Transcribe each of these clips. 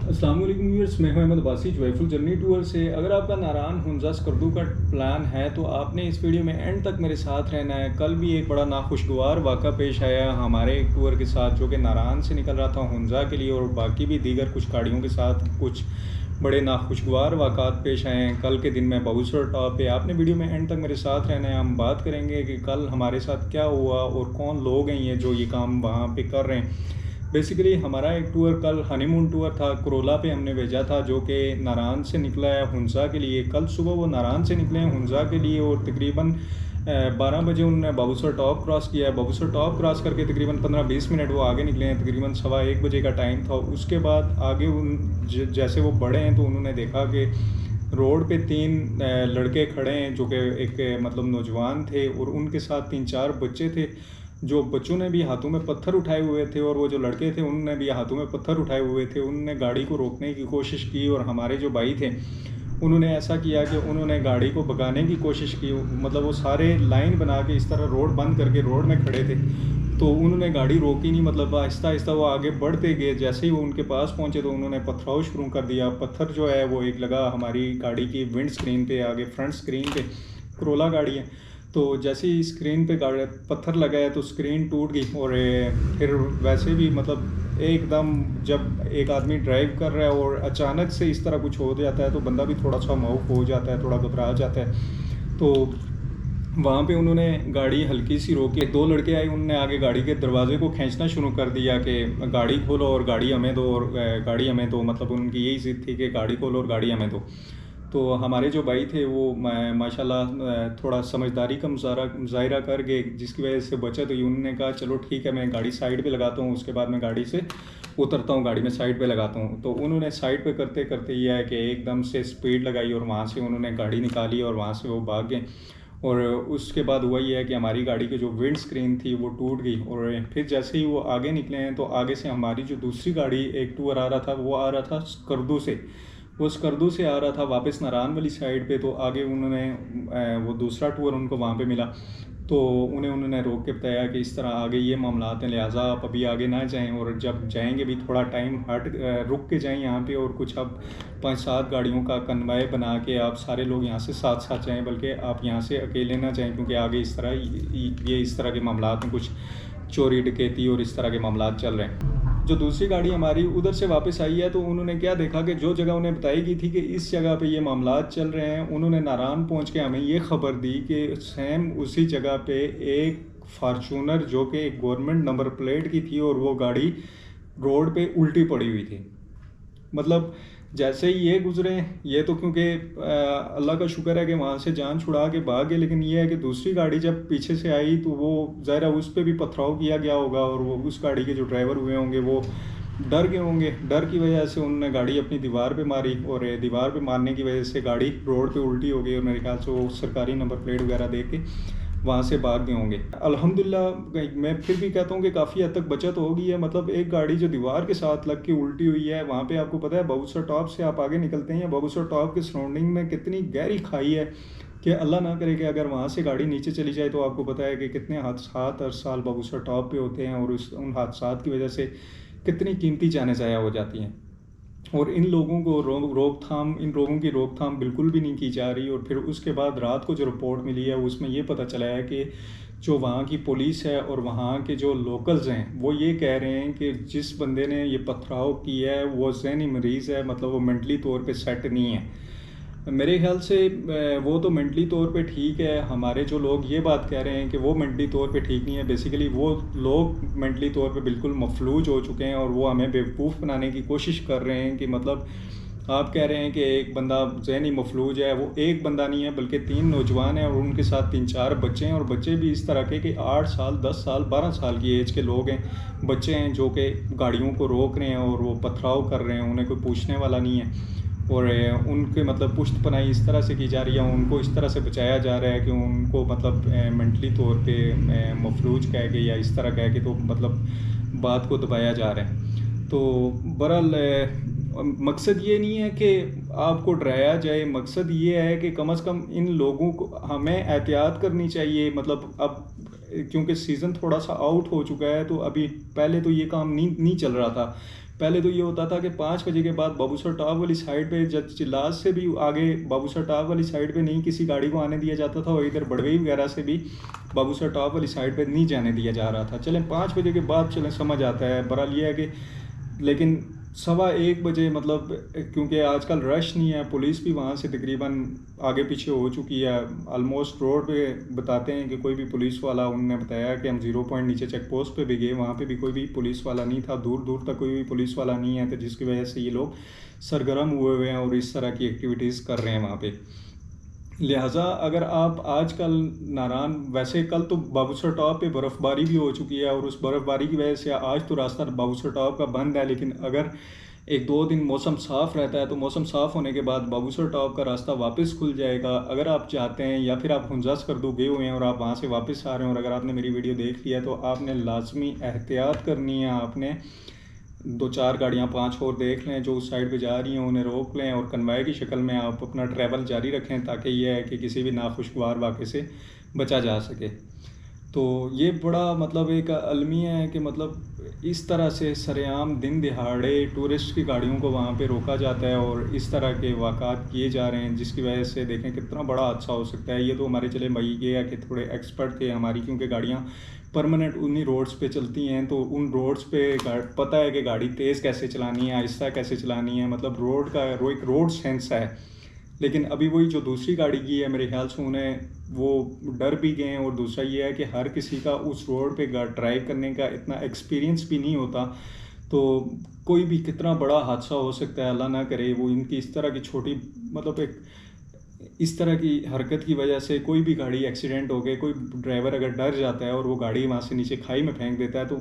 अस्सलाम वालेकुम व्यूअर्स, मैं हूं Ahmad Abbasi joyful journey tour से। अगर आपका नारान हुंजा स्कर्दू का प्लान है तो आपने इस वीडियो में एंड तक मेरे साथ रहना है। कल भी एक बड़ा नाखुशगवार वाक़ा पेश आया हमारे एक टूर के साथ, जो कि नारान से निकल रहा था हुंजा के लिए, और बाकी भी दीगर कुछ गाड़ियों के साथ कुछ बड़े नाखुशगवार वाक़ात पेश आए हैं कल के दिन में बाबूसर टॉप पे। आपने वीडियो में एंड तक मेरे साथ रहना है। हम बात करेंगे कि कल हमारे साथ क्या हुआ और कौन लोग हैं ये जो ये काम वहाँ पे कर रहे हैं। बेसिकली हमारा एक टूर कल हनीमून टूर था, करोला पे हमने भेजा था, जो कि नारान से निकला है हुंजा के लिए। कल सुबह वो नारान से निकले हैं हुंजा के लिए और तकरीबन 12 बजे उन्होंने बाबूसर टॉप क्रॉस किया है। बाबूसर टॉप क्रॉस करके तकरीबन 15-20 मिनट वो आगे निकले हैं। तकरीबन 1:15 का टाइम था। उसके बाद आगे जैसे वो बढ़े हैं तो उन्होंने देखा कि रोड पे 3 लड़के खड़े हैं, जो कि एक मतलब नौजवान थे और उनके साथ 3-4 बच्चे थे। जो बच्चों ने भी हाथों में पत्थर उठाए हुए थे और वो जो लड़के थे उन्होंने भी हाथों में पत्थर उठाए हुए थे। उन्होंने गाड़ी को रोकने की कोशिश की और हमारे जो भाई थे उन्होंने ऐसा किया कि उन्होंने गाड़ी को भगाने की कोशिश की। मतलब वो सारे लाइन बना के इस तरह रोड बंद करके रोड में खड़े थे, तो उन्होंने गाड़ी रोकी नहीं। मतलब आहिस्ता आहिस्ता वो आगे बढ़ते गए। जैसे ही वो उनके पास पहुंचे तो उन्होंने पथराव शुरू कर दिया। पत्थर जो है वो एक लगा हमारी गाड़ी की विंड स्क्रीन पे, आगे फ्रंट स्क्रीन पे, करोला गाड़ी है। तो जैसे ही स्क्रीन पे गाड़ी पत्थर लगा है तो स्क्रीन टूट गई। और फिर वैसे भी मतलब एकदम जब एक आदमी ड्राइव कर रहा है और अचानक से इस तरह कुछ हो जाता है तो बंदा भी थोड़ा सा माऊफ हो जाता है, थोड़ा घबरा जाता है। तो वहाँ पे उन्होंने गाड़ी हल्की सी रोकी। 2 लड़के आए, उन्होंने आगे गाड़ी के दरवाजे को खींचना शुरू कर दिया कि गाड़ी खोलो और गाड़ी हमें दो, और गाड़ी हमें दो। मतलब उनकी यही ज़िद थी कि गाड़ी खोलो और गाड़ी हमें दो। तो हमारे जो भाई थे वो माशाल्लाह थोड़ा समझदारी का मुजाहिरा कर गए, जिसकी वजह से बचत हुई। उन्होंने कहा चलो ठीक है, मैं गाड़ी साइड पे लगाता हूँ, उसके बाद मैं गाड़ी से उतरता हूँ, गाड़ी में साइड पे लगाता हूँ। तो उन्होंने साइड पे करते करते यह है कि एकदम से स्पीड लगाई और वहाँ से उन्होंने गाड़ी निकाली और वहाँ से वो भाग गए। और उसके बाद हुआ ये है कि हमारी गाड़ी की जो विंड स्क्रीन थी वो टूट गई। और फिर जैसे ही वो आगे निकले हैं तो आगे से हमारी जो दूसरी गाड़ी एक टूर आ रहा था, वो आ रहा था स्कर्दू से। वो स्कर्दू से आ रहा था वापस नारान वाली साइड पे। तो आगे उन्होंने वो दूसरा टूर उनको वहाँ पे मिला, तो उन्होंने रोक के बताया कि इस तरह आगे ये मामलात हैं, लिहाजा आप अभी आगे ना जाएं, और जब जाएंगे भी थोड़ा टाइम रुक के जाएं यहाँ पे। और कुछ अब 5-7 गाड़ियों का कन्वाय बना के आप सारे लोग यहाँ से साथ साथ जाएं, बल्कि आप यहाँ से अकेले ना जाएं, क्योंकि आगे इस तरह ये इस तरह के मामलात में कुछ चोरी डकैती और इस तरह के मामलात चल रहे हैं। जो दूसरी गाड़ी हमारी उधर से वापस आई है तो उन्होंने क्या देखा कि जो जगह उन्हें बताई गई थी कि इस जगह पे ये मामलात चल रहे हैं, उन्होंने नारान पहुंच के हमें ये खबर दी कि सेम उसी जगह पे एक फार्चूनर जो कि एक गवर्नमेंट नंबर प्लेट की थी और वो गाड़ी रोड पे उल्टी पड़ी हुई थी। मतलब जैसे ही ये गुजरे, ये तो क्योंकि अल्लाह का शुक्र है कि वहाँ से जान छुड़ा के भाग गए, लेकिन ये है कि दूसरी गाड़ी जब पीछे से आई तो वो ज़ाहिर उस पर भी पथराव किया गया होगा, और वो उस गाड़ी के जो ड्राइवर हुए होंगे वो डर गए होंगे। डर की वजह से उन्होंने गाड़ी अपनी दीवार पे मारी, और दीवार पे मारने की वजह से गाड़ी रोड पे उल्टी हो गई, और मेरे ख्याल से वो सरकारी नंबर प्लेट वगैरह देख के वहाँ से भाग गए होंगे। अल्हम्दुलिल्लाह मैं फिर भी कहता हूँ कि काफ़ी हद तक बचत हो गई है। मतलब एक गाड़ी जो दीवार के साथ लग के उल्टी हुई है, वहाँ पे आपको पता है बाबूसर टॉप से आप आगे निकलते हैं, या बाबूसर टॉप के सराउंडिंग में कितनी गहरी खाई है कि अल्लाह ना करे कि अगर वहाँ से गाड़ी नीचे चली जाए तो आपको पता है कि कितने हादसा हर साल बाबूसर टॉप पे होते हैं, और उन हादसा की वजह से कितनी कीमती जानें ज़ाया हो जाती हैं। और इन लोगों को इन रोगों की रोकथाम बिल्कुल भी नहीं की जा रही। और फिर उसके बाद रात को जो रिपोर्ट मिली है उसमें ये पता चला है कि जो वहाँ की पुलिस है और वहाँ के जो लोकल्स हैं वो ये कह रहे हैं कि जिस बंदे ने ये पथराव किया है वो ज़हनी मरीज़ है, मतलब वो मेंटली तौर पे सेट नहीं है। मेरे ख्याल से वो तो मेंटली तौर पे ठीक है। हमारे जो लोग ये बात कह रहे हैं कि वो मेंटली तौर पे ठीक नहीं है, बेसिकली वो लोग मेंटली तौर पे बिल्कुल मफलूज हो चुके हैं, और वो हमें बेवकूफ़ बनाने की कोशिश कर रहे हैं कि मतलब आप कह रहे हैं कि एक बंदा ज़हनी मफलूज है। वो एक बंदा नहीं है बल्कि 3 नौजवान हैं और उनके साथ 3-4 बच्चे हैं, और बच्चे भी इस तरह के कि 8 साल, 10 साल, 12 साल की एज के लोग हैं, बच्चे हैं जो कि गाड़ियों को रोक रहे हैं और वो पथराव कर रहे हैं, उन्हें कोई पूछने वाला नहीं है। और उनके मतलब पुश्त पनाही इस तरह से की जा रही है, उनको इस तरह से बचाया जा रहा है कि उनको मतलब मेंटली तौर पे मफलूज कह के या इस तरह कह के तो मतलब बात को दबाया जा रहा है। तो बहरहाल मकसद ये नहीं है कि आपको डराया जाए, मकसद ये है कि कम से कम इन लोगों को हमें एहतियात करनी चाहिए। मतलब अब क्योंकि सीज़न थोड़ा सा आउट हो चुका है तो अभी पहले तो ये काम नहीं चल रहा था, पहले तो ये होता था कि 5 बजे के बाद बाबूसर टॉप वाली साइड पे चिल्लास से भी आगे बाबूसर टॉप वाली साइड पे नहीं किसी गाड़ी को आने दिया जाता था, और इधर बड़वई वगैरह से भी बाबूसर टॉप वाली साइड पे नहीं जाने दिया जा रहा था। चलें 5 बजे के बाद चलें समझ आता है, बहरहाल ये है कि लेकिन 1:15 बजे मतलब क्योंकि आजकल रश नहीं है, पुलिस भी वहाँ से तकरीबन आगे पीछे हो चुकी है। ऑलमोस्ट रोड पे बताते हैं कि कोई भी पुलिस वाला, उन्होंने बताया कि हम 0 पॉइंट नीचे चेक पोस्ट पे भी गए, वहाँ पे भी कोई भी पुलिस वाला नहीं था, दूर दूर तक कोई भी पुलिस वाला नहीं है, तो जिसकी वजह से ये लोग सरगर्म हुए हैं और इस तरह की एक्टिविटीज़ कर रहे हैं वहाँ पर। लिहाजा अगर आप आजकल नारान, वैसे कल तो बाबूसर टॉप पे बर्फ़बारी भी हो चुकी है और उस बर्फ़बारी की वजह से आज तो रास्ता बाबूसर टॉप का बंद है, लेकिन अगर 1-2 दिन मौसम साफ़ रहता है तो मौसम साफ़ होने के बाद बाबूसर टॉप का रास्ता वापस खुल जाएगा। अगर आप चाहते हैं या फिर आप हुंजा स्कर्दू गए हुए हैं और आप वहाँ से वापस आ रहे हैं और अगर आपने मेरी वीडियो देख लिया तो आपने लाजमी एहतियात करनी है। आपने 2-4 गाड़ियाँ 5 और देख लें जो उस साइड पे जा रही हैं, उन्हें रोक लें और कन्वाय की शक्ल में आप अपना ट्रैवल जारी रखें, ताकि यह है कि किसी भी नाखुशगवार वाक़े से बचा जा सके। तो ये बड़ा मतलब एक अलमिया है कि मतलब इस तरह से सरेआम दिन दिहाड़े टूरिस्ट की गाड़ियों को वहाँ पे रोका जाता है और इस तरह के वाक़ात किए जा रहे हैं, जिसकी वजह से देखें कितना बड़ा हादसा हो सकता है। ये तो हमारे चले भाई ये है कि थोड़े एक्सपर्ट थे हमारी, क्योंकि गाड़ियाँ परमानेंट उन्हीं रोड्स पे चलती हैं, तो उन रोड्स पे पता है कि गाड़ी तेज़ कैसे चलानी है, आहिस्ता कैसे चलानी है, मतलब रोड का एक रोड सेंस है। लेकिन अभी वही जो दूसरी गाड़ी की है, मेरे ख्याल से उन्हें वो डर भी गए हैं, और दूसरा ये है कि हर किसी का उस रोड पे ड्राइव करने का इतना एक्सपीरियंस भी नहीं होता, तो कोई भी कितना बड़ा हादसा हो सकता है, अल्लाह ना करे। वो इनकी इस तरह की छोटी मतलब एक इस तरह की हरकत की वजह से कोई भी गाड़ी एक्सीडेंट हो गए, कोई ड्राइवर अगर डर जाता है और वो गाड़ी वहाँ से नीचे खाई में फेंक देता है, तो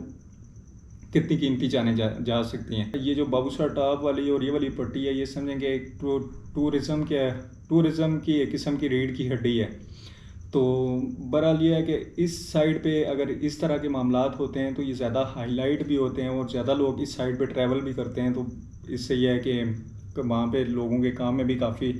कितनी कीमती जाने जा सकती हैं। ये जो बाबूसर टॉप वाली और ये वाली पट्टी है, ये समझेंगे एक टूरिज़म की एक किस्म की रीढ़ की हड्डी है। तो बहरहाल ये है कि इस साइड पे अगर इस तरह के मामलात होते हैं तो ये ज़्यादा हाईलाइट भी होते हैं और ज़्यादा लोग इस साइड पे ट्रैवल भी करते हैं, तो इससे यह है कि वहाँ पे लोगों के काम में भी काफ़ी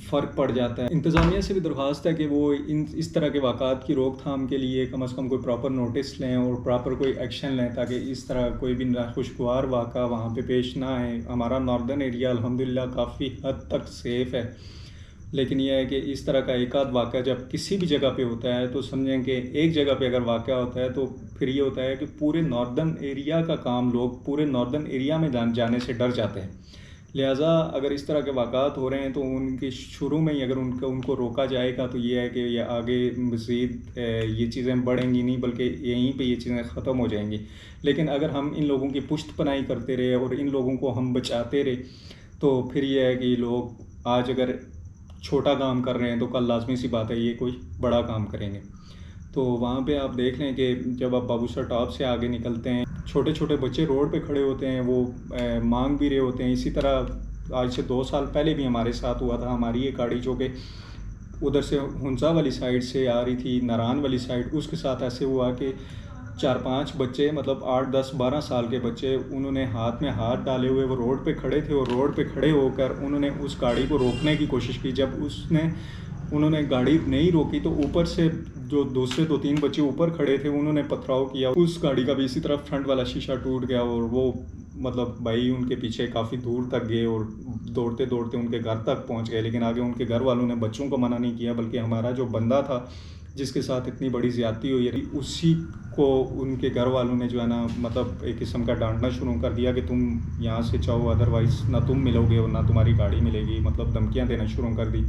फ़र्क पड़ जाता है। इंतज़ामिया से भी दरख्वास्त है कि वो इस तरह के वाक़ात की रोकथाम के लिए कम से कम कोई प्रॉपर नोटिस लें और प्रॉपर कोई एक्शन लें, ताकि इस तरह कोई भी नाखुशगवार वाक़ा वहाँ पे पेश ना आए। हमारा नॉर्दर्न एरिया अल्हम्दुलिल्लाह काफ़ी हद तक सेफ़ है, लेकिन यह है कि इस तरह का एक आध वाक़ा जब किसी भी जगह पे होता है तो समझें कि एक जगह पे अगर वाक़ा होता है तो फिर ये होता है कि पूरे नॉर्दर्न एरिया का काम लोग पूरे नॉर्दर्न एरिया में जाने से डर जाते हैं। लिहाजा अगर इस तरह के वाक़ात हो रहे हैं तो उनके शुरू में ही अगर उनको रोका जाएगा तो ये है कि ये आगे मज़ीद ये चीज़ें बढ़ेंगी नहीं, बल्कि यहीं पे ये चीज़ें ख़त्म हो जाएंगी। लेकिन अगर हम इन लोगों की पुश्त पनाही करते रहे और इन लोगों को हम बचाते रहे तो फिर ये है कि लोग आज अगर छोटा काम कर रहे हैं तो कल लाजमी सी बात है ये कोई बड़ा काम करेंगे। तो वहाँ पे आप देख लें कि जब आप बाबूसर टॉप से आगे निकलते हैं, छोटे छोटे बच्चे रोड पे खड़े होते हैं, वो मांग भी रहे होते हैं। इसी तरह आज से 2 साल पहले भी हमारे साथ हुआ था। हमारी ये गाड़ी जो कि उधर से हुंजा वाली साइड से आ रही थी, नारान वाली साइड, उसके साथ ऐसे हुआ कि 4-5 बच्चे मतलब 8, 10, 12 साल के बच्चे, उन्होंने हाथ में हाथ डाले हुए वो रोड पे खड़े थे और रोड पे खड़े होकर उन्होंने उस गाड़ी को रोकने की कोशिश की। जब उन्होंने गाड़ी नहीं रोकी तो ऊपर से जो दूसरे 2-3 बच्चे ऊपर खड़े थे उन्होंने पथराव किया, उस गाड़ी का भी इसी तरह फ्रंट वाला शीशा टूट गया और वो मतलब भाई उनके पीछे काफ़ी दूर तक गए और दौड़ते दौड़ते उनके घर तक पहुंच गए। लेकिन आगे उनके घर वालों ने बच्चों को मना नहीं किया, बल्कि हमारा जो बंदा था जिसके साथ इतनी बड़ी ज़्यादती हुई उसी को उनके घर वालों ने जो है ना मतलब एक किस्म का डांटना शुरू कर दिया कि तुम यहाँ से जाओ, अदरवाइज़ ना तुम मिलोगे और ना तुम्हारी गाड़ी मिलेगी, मतलब धमकियाँ देना शुरू कर दी।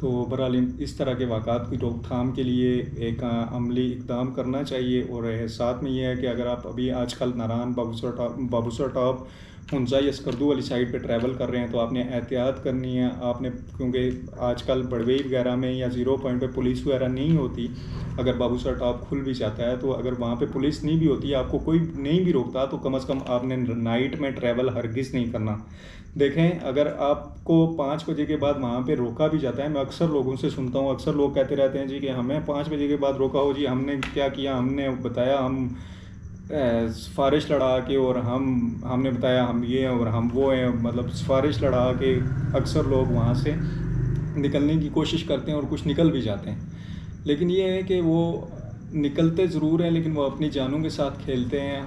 तो बहरहाल इस तरह के वाक़ात की रोकथाम के लिए एक अमली इक़दाम करना चाहिए। और साथ में ये है कि अगर आप अभी आजकल नारान बाबूसर टॉप हुंजा या स्कर्दू वाली साइड पे ट्रैवल कर रहे हैं तो आपने एहतियात करनी है। आपने क्योंकि आजकल बड़वई वगैरह में या 0 पॉइंट पे पुलिस वगैरह नहीं होती, अगर बाबूसर टॉप खुल भी जाता है तो अगर वहाँ पे पुलिस नहीं भी होती, आपको कोई नहीं भी रोकता, तो कम से कम आपने नाइट में ट्रैवल हरगिज़ नहीं करना। देखें, अगर आपको 5 बजे के बाद वहाँ पे रोका भी जाता है, मैं अक्सर लोगों से सुनता हूँ, अक्सर लोग कहते रहते हैं जी कि हमें 5 बजे के बाद रोका हो जी, हमने क्या किया, हमने बताया हम सिफारिश लड़ा के और हमने बताया हम ये हैं और हम वो हैं, मतलब सिफारिश लड़ा के अक्सर लोग वहाँ से निकलने की कोशिश करते हैं और कुछ निकल भी जाते हैं। लेकिन ये है कि वो निकलते ज़रूर हैं लेकिन वो अपनी जानों के साथ खेलते हैं।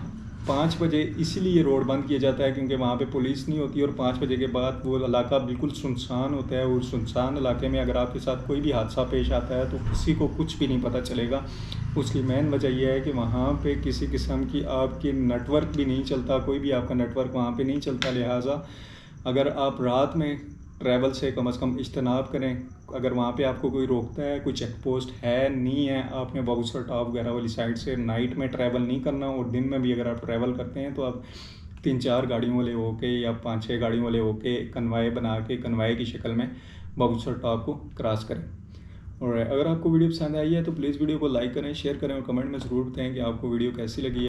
5 बजे इसीलिए रोड बंद किया जाता है क्योंकि वहाँ पे पुलिस नहीं होती और 5 बजे के बाद वो इलाका बिल्कुल सुनसान होता है। और सुनसान इलाके में अगर आपके साथ कोई भी हादसा पेश आता है तो किसी को कुछ भी नहीं पता चलेगा। उसकी मेन वजह यह है कि वहाँ पे किसी किस्म की आपकी नेटवर्क भी नहीं चलता, कोई भी आपका नेटवर्क वहाँ पे नहीं चलता। लिहाजा अगर आप रात में ट्रैवल से कम इज्तनाब करें। अगर वहाँ पे आपको कोई रोकता है, कोई चेक पोस्ट है नहीं है, आपने बाबूसर टॉप वगैरह वाली साइड से नाइट में ट्रैवल नहीं करना। और दिन में भी अगर आप ट्रैवल करते हैं तो आप 3-4 गाड़ियों वाले होके या 5-6 गाड़ियों वाले होके कन्वाय बना के कन्वाय की शक्ल में बाबूसर टॉप को क्रॉस करें। और अगर आपको वीडियो पसंद आई है तो प्लीज़ वीडियो को लाइक करें, शेयर करें और कमेंट में ज़रूर बताएं कि आपको वीडियो कैसी लगी है।